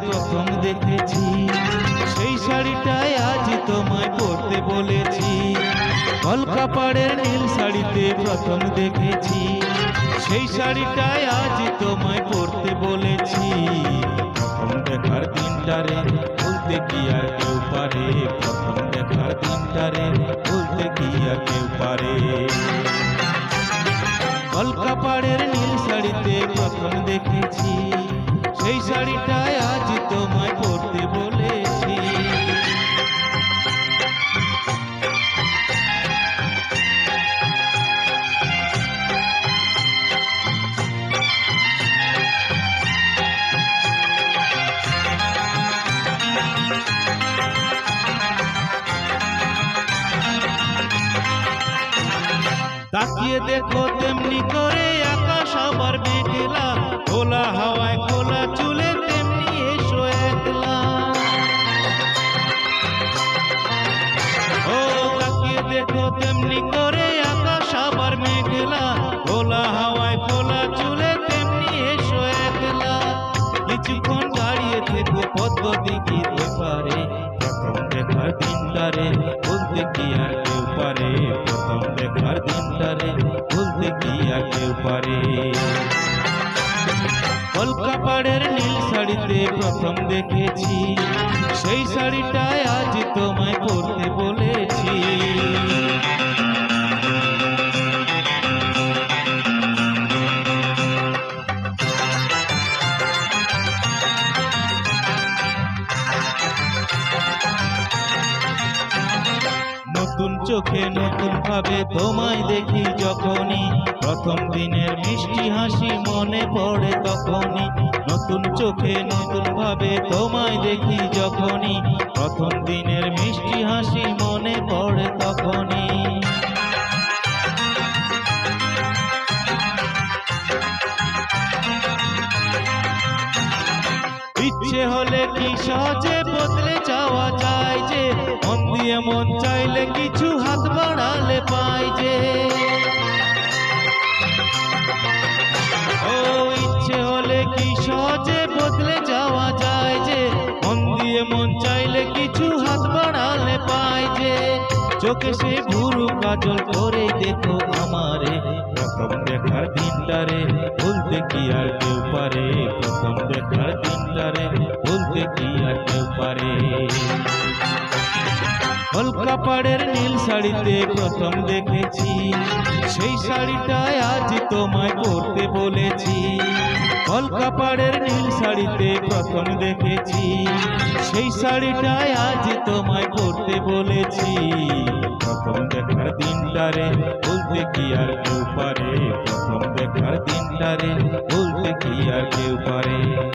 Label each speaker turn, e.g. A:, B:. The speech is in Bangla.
A: প্রথম দেখেছি, সেই শাড়িটায় আজ তোমায় পরতে বলেছি। কলকাপাড়ের নীল শাড়িতে প্রথম দেখেছি, সেই শাড়িটায় আজ তোমায় পরতে বলেছি। প্রথম দেখার দিনটারে ভুলতে কি আর কেউ পারে, প্রথম দেখার দিনটারে ভুলতে কি আর কেউ পারে। কলকাপাড়ের নীল শাড়িতে প্রথম দেখেছি, সেই শাড়িটায় আজ তোমায় পরতে বলেছি। তাকিয়ে দেখো তেমনি করে আকাশ আবার মেঘলা, খোলা হাওয়ায় খোলা চুলে তেমনি এসো একলা। ও তাকিয়ে দেখো তেমনি করে আকাশ আবার মেঘলা, খোলা হাওয়ায় খোলা চুলে তেমনি এসো একলা। কিছুক্ষণ দাঁড়িয়ে থেকো পদ্ম দিঘির ওপারে, প্রথম দেখার দিনটারে বলতে কি আর কেউ পারে, প্রথম দেখার দিনটারে বলতে কি আর কেউ পারে। কলকাপাড়ের নীল শাড়িতে প্রথম দেখেছি, সেই শাড়িটায় আজ তোমায় পরতে বলেছি। নতুন চোখে নতুন ভাবে তোমায় দেখি যখনই, প্রথম দিনের মিষ্টি হাসি মনে পড়ে তখনই। নতুন চোখে নতুন ভাবে তোমায় দেখি যখনই, প্রথম দিনের মিষ্টি হাসি মনে পড়ে তখনই। ইচ্ছে হলে কি সহজে বদলে যাওয়া যায় যে, মন দিয়ে মন চাইলে কিছু হাত বাড়ালে পাই যে। ও ইচ্ছে হলে কি সহজে বদলে যাওয়া যায় যে, মন দিয়ে মন চাইলে কিছু হাত বাড়ালে পাই যে। চোখে সে ভুরু কাজল করে দেখো আমারে, প্রথম দেখার দিনটারে বলতে কি আর কেউ পারে, প্রথম দেখার দিনটারে বলতে কি আর কেউ পারে। কলকাপাড়ের নীল শাড়িতে প্রথম দেখেছি, সেই শাড়িটায় আজ তোমায় পরতে বলেছি। কলকাপাড়ের নীল শাড়িতে প্রথম দেখেছি, সেই শাড়িটায় আজ তোমায় পরতে বলেছি। প্রথম দেখার দিনটারে বলতে কি আর কেউ পারে, প্রথম দেখার দিনটারে বলতে কি আর কেউ পারে।